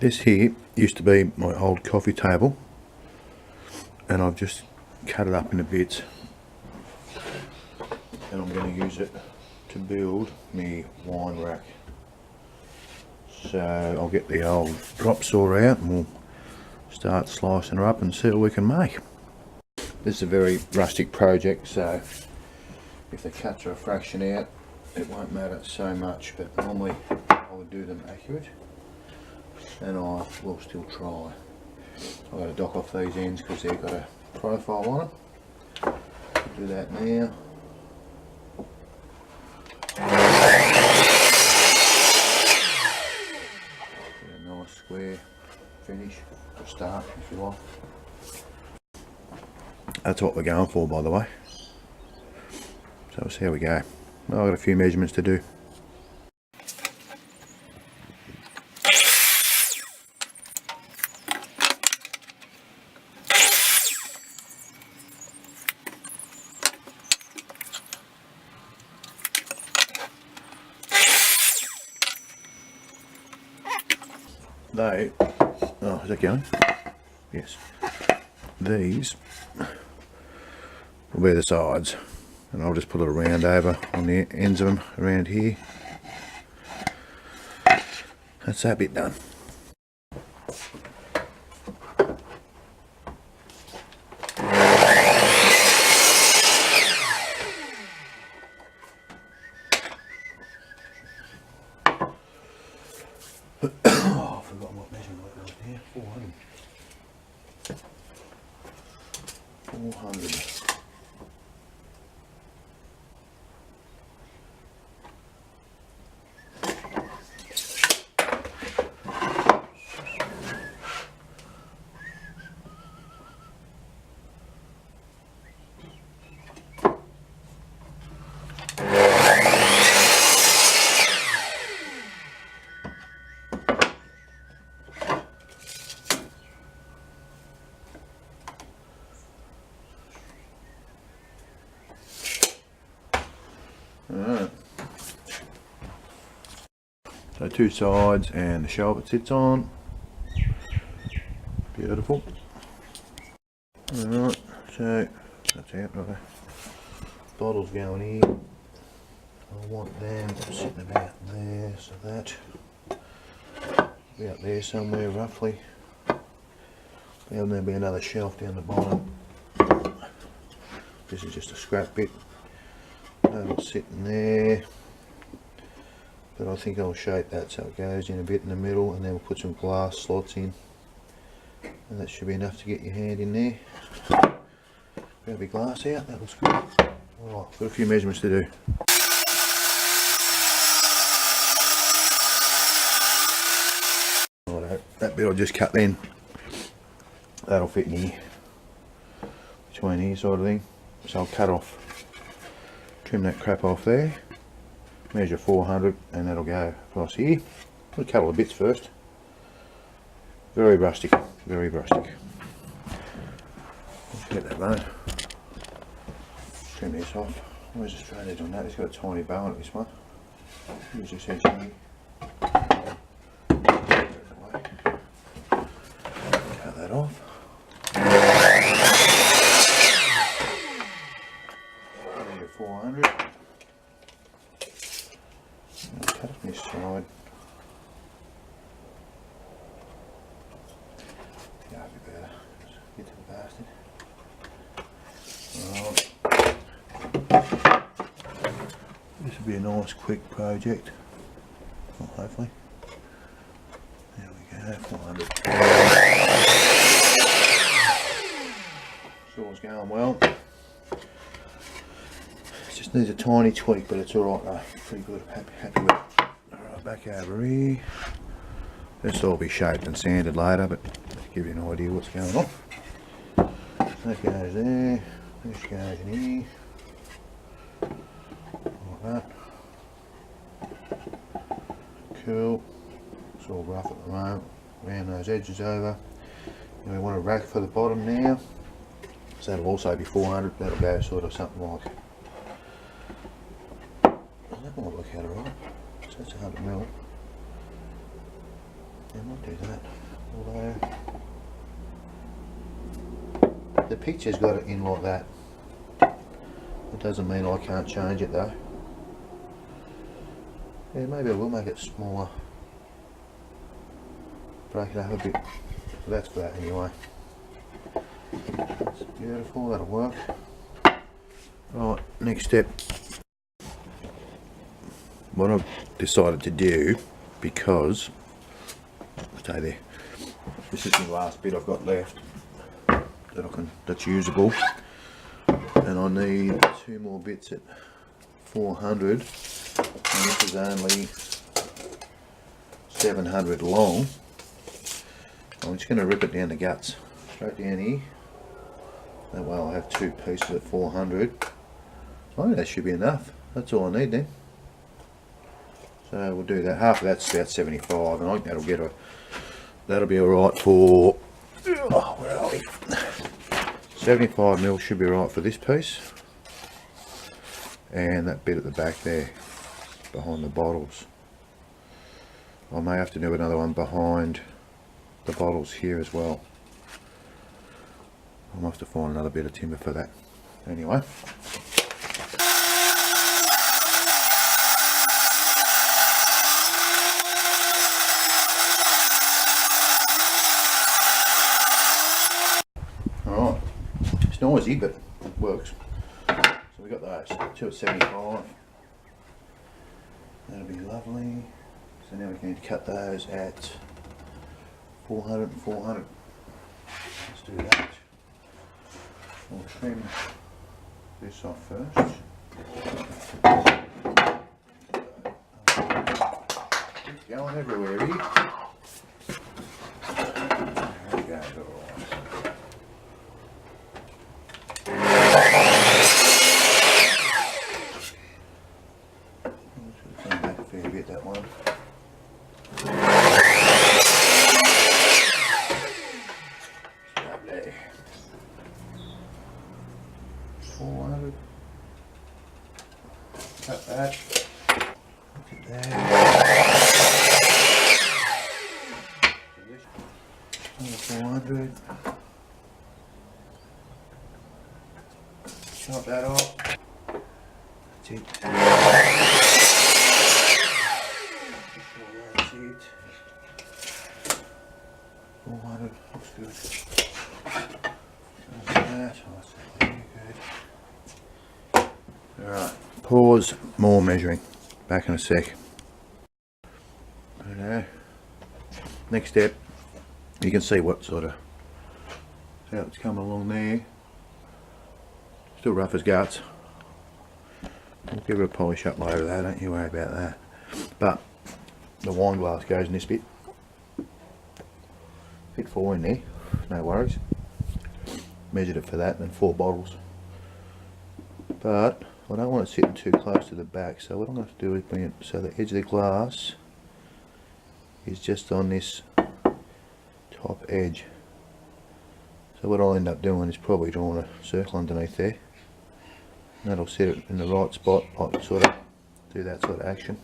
This here used to be my old coffee table, and I've just cut it up into bits, and I'm going to use it to build me wine rack. So I'll get the old drop saw out and we'll start slicing her up and see what we can make. This is a very rustic project, so if the cuts are a fraction out it won't matter so much, but normally I would do them accurate, and I will still try. I've got to dock off these ends because they've got a profile on them. Do that now. Get a nice square finish to start, if you like. That's what we're going for, by the way. So we'll see how we go. I've got a few measurements to do. Oh, is that going? Yes. These will be the sides, and I'll just put a round over on the ends of them around here. That's that bit done. Oh, I've forgotten what measurement I've got here. 400. 400. Alright, so two sides and the shelf it sits on. Beautiful. Alright, so that's out right. Bottles going here. I want them sitting about there, so that about there somewhere roughly. And there'll be another shelf down the bottom. This is just a scrap bit. That'll sit in there, but I think I'll shape that so it goes in a bit in the middle, and then we'll put some glass slots in, and that should be enough to get your hand in there. Grab your glass out, that looks good. Alright, got a few measurements to do. Righto, that bit I just cut then, that'll fit in here, between here sort of thing, so I'll cut off. Trim that crap off there, measure 400, and that'll go across here. We'll cut all the bits first. Very rustic, very rustic. Let's get that bone. Trim this off. Where's the straight edge on that? It's got a tiny bow on it, this one. Use this edge here. Cut that off. 400. I'll cut off this side. Yeah, that'd be better. Get to the bastard. Right. This will be a nice quick project. Well, hopefully. There we go, 400. Saw's going well. Just needs a tiny tweak, but it's alright though. Pretty good, happy with it. Alright, back over here. This will all be shaped and sanded later, but to give you an idea what's going on. That goes there, this goes in here. Like that. Cool. It's all rough at the moment. Round those edges over. And we want a rack for the bottom now. So that'll also be 400, that'll go sort of something like, that might look out alright. So that's 100 mil. I might do that. Although the picture's got it in like that. It doesn't mean I can't change it though. Yeah, maybe I will make it smaller. Break it up a bit. So that's for that anyway. That's beautiful, that'll work. Right, next step. What I've decided to do, because stay there. This is the last bit I've got left that's usable, and I need 2 more bits at 400, and this is only 700 long. I'm just going to rip it down the guts, straight down here. That way I'll have 2 pieces at 400. I think that should be enough. That's all I need then. So we'll do that. Half of that's about 75, and I think that'll be alright for, oh, where are we? 75 mil should be right for this piece, and that bit at the back there behind the bottles. I may have to do another one behind the bottles here as well. I'll have to find another bit of timber for that. Anyway. Alright, it's noisy but it works. So we got those, 2 at 75. That'll be lovely. So now we need to cut those at 400 and 400. Let's do that. We'll trim this off first. It's going everywhere here. There we go, come back a fair bit, that one. Lovely. 400. Cut that. Look at that. 400. Chop that off. That's it. That's it. 400. Looks good. That. Very good. Alright. Pause. More measuring. Back in a sec. Righto. Next step. You can see what sort of how it's coming along there. Still rough as guts. We'll give it a polish up later though, don't you worry about that. But the wine glass goes in this bit. Fit 4 in there, no worries. Measured it for that, and then 4 bottles. But I don't want it sitting too close to the back, so what I'm going to do is bring it so the edge of the glass is just on this top edge. So what I'll end up doing is probably drawing a circle underneath there. And that'll set it in the right spot, like sort of do that sort of action.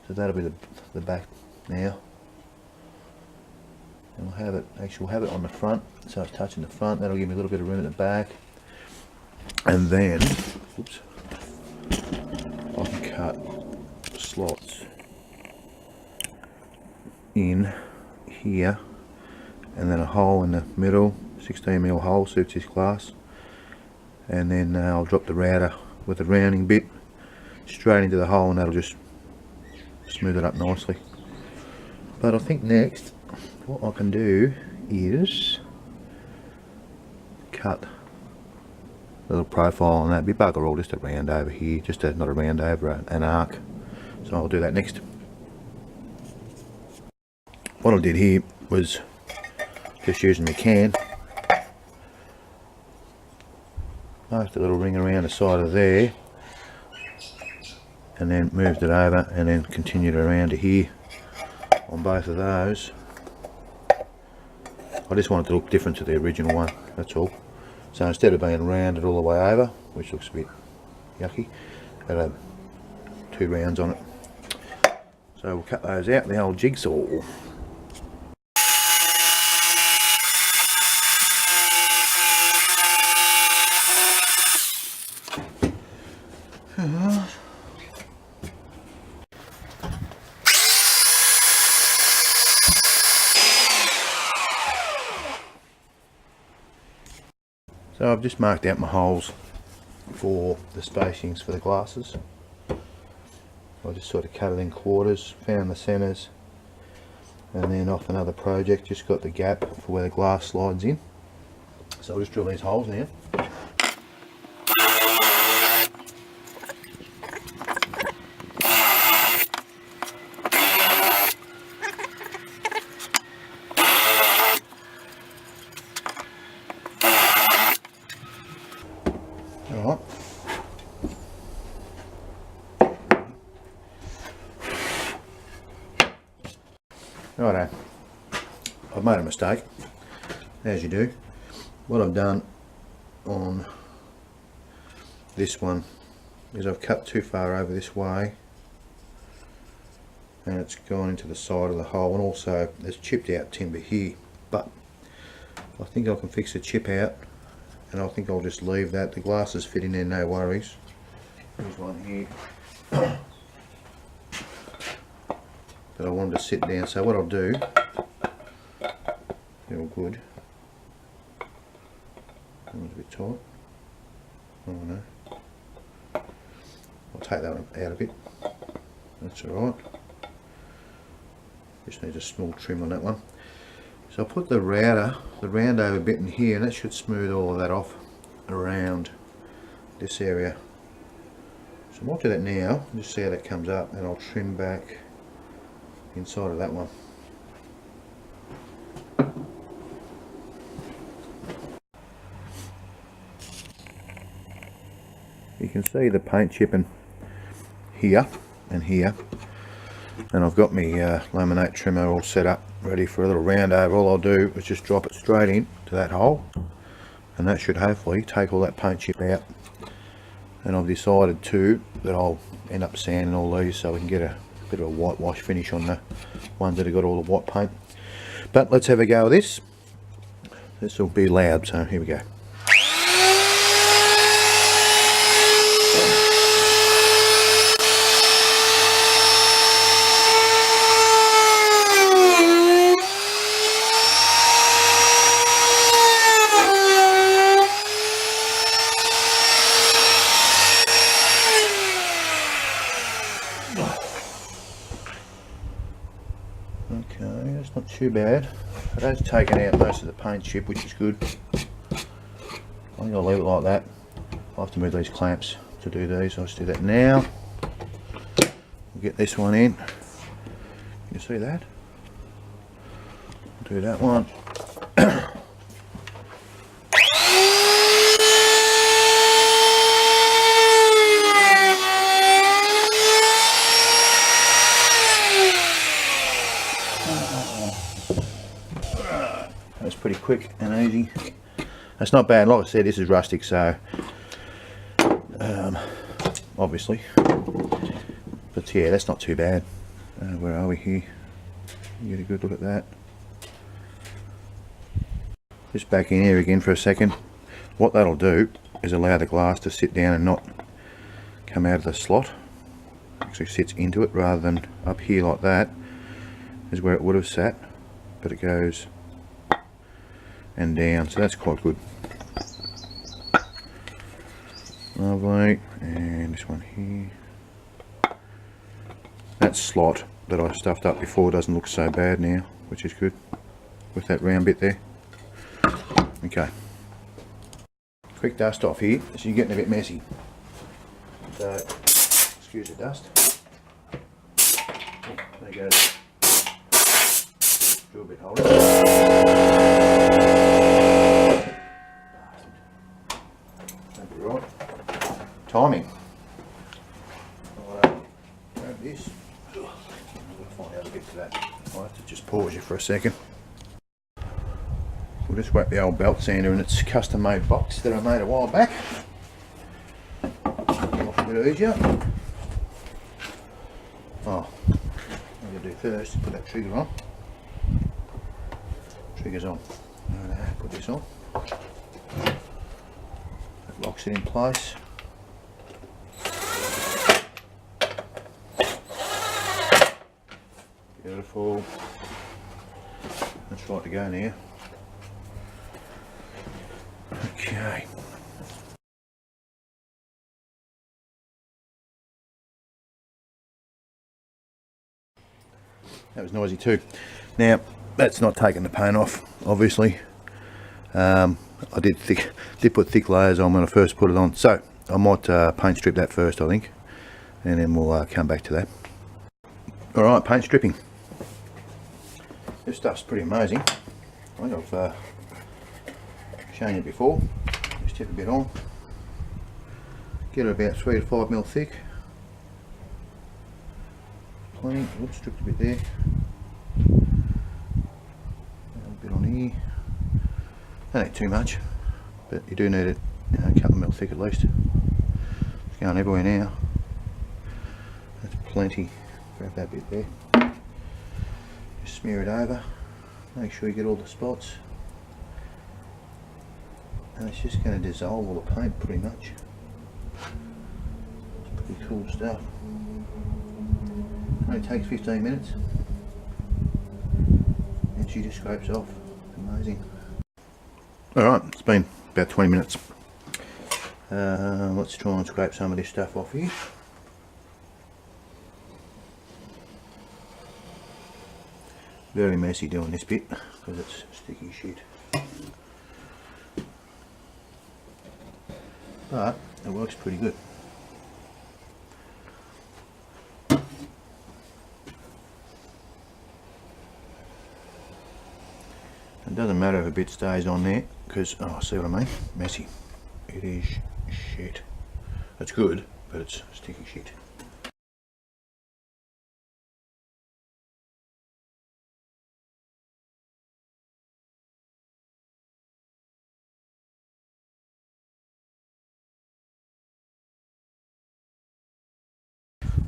So that'll be the back now. And we'll have it, actually we'll have it on the front, so it's touching the front. That'll give me a little bit of room at the back. And then, oops, I can cut slots in here, and then a hole in the middle, 16mm hole suits this glass, and then I'll drop the router with the rounding bit straight into the hole, and that'll just smooth it up nicely. But I think next what I can do is cut a little profile on that, be bugger all, just a round over here, just a, not a round over, an arc. So I'll do that next. What I did here was just using my can, marked a little ring around the side of there, and then moved it over, and then continued around to here on both of those. I just wanted to look different to the original one, that's all. So instead of being rounded all the way over, which looks a bit yucky, I had 2 rounds on it. So we'll cut those out with the old jigsaw. So I've just marked out my holes for the spacings for the glasses. I just sort of cut it in quarters, found the centres, and then off another project just got the gap for where the glass slides in. So I'll just drill these holes now. Alright. Righto, I've made a mistake, as you do. What I've done on this one is I've cut too far over this way and it's gone into the side of the hole, and also there's chipped out timber here, but I think I can fix the chip out, and I think I'll just leave that. The glasses fit in there, no worries. There's one here. But I wanted to sit down, so what I'll do, they're all good. That one's a bit tight. Oh no. I'll take that one out of it. That's alright. Just needs a small trim on that one. So I'll put the round over bit in here, and that should smooth all of that off around this area. So I might do that now, just see how that comes up, and I'll trim back inside of that one. You can see the paint chipping here and here, and I've got my laminate trimmer all set up ready for a little round over. All I'll do is just drop it straight in to that hole, and that should hopefully take all that paint chip out. And I've decided too that I'll end up sanding all these so we can get a bit of a whitewash finish on the ones that have got all the white paint. But let's have a go with this. This will be loud, so here we go. Okay, that's not too bad. It has taken out most of the paint chip, which is good. I think I'll leave it like that. I'll have to move these clamps to do these. I'll just do that now. We'll get this one in. Can you see that? Do that one. That's pretty quick and easy. That's not bad. Like I said, this is rustic, so obviously, but yeah, that's not too bad. Where are we here? You get a good look at that. Just back in here again for a second. What that'll do is allow the glass to sit down and not come out of the slot. Actually sits into it rather than up here like that is where it would have sat, but it goes and down, so that's quite good. Lovely. And this one here, that slot that I stuffed up before doesn't look so bad now, which is good with that round bit there. Okay, quick dust off here, so you're getting a bit messy, so excuse the dust. Oh, there goes. Do a bit holder. That'd be right. Timing. I'll grab this. I'm going to find out a bit to that. I'll have to just pause you for a second. We'll just whack the old belt sander in its custom made box that I made a while back. Off a bit easier. Oh, what I'm going to do first is put that trigger on. Trigger's on. Put this on. That locks it in place. Beautiful. That's right to go now. Okay. That was noisy too. Now, that's not taking the paint off, obviously. I did put thick layers on when I first put it on, so I might paint strip that first, I think, and then we'll come back to that. Alright, paint stripping. This stuff's pretty amazing. I think I've shown you before. Just tip a bit on. Get it about 3 to 5 mil thick. Plenty. Oops, stripped a bit there. A bit on here. Don't need too much, but you do need it, a couple of mil thick at least. It's going everywhere now. That's plenty. Grab that bit there. Just smear it over. Make sure you get all the spots. And it's just going to dissolve all the paint pretty much. It's pretty cool stuff. Only takes 15 minutes. And she just scrapes off. Amazing. Alright, it's been about 20 minutes. Let's try and scrape some of this stuff off here. Very messy doing this bit because it's sticky shit. But it works pretty good. It doesn't matter if a bit stays on there because, oh, see what I mean? Messy. It is shit. It's good, but it's sticky shit.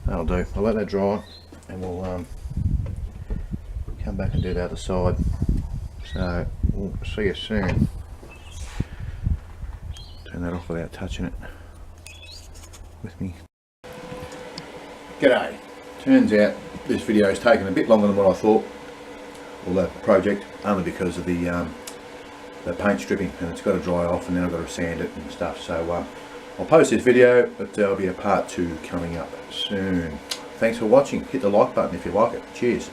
That'll do. I'll let that dry and we'll come back and do the other side. So we'll see you soon. Turn that off without touching it with me. G'day. Turns out this video has taken a bit longer than what I thought, or that project, only because of the paint stripping, and it's got to dry off and then I've got to sand it and stuff. So I'll post this video, but there'll be a part 2 coming up soon. Thanks for watching. Hit the like button if you like it. Cheers.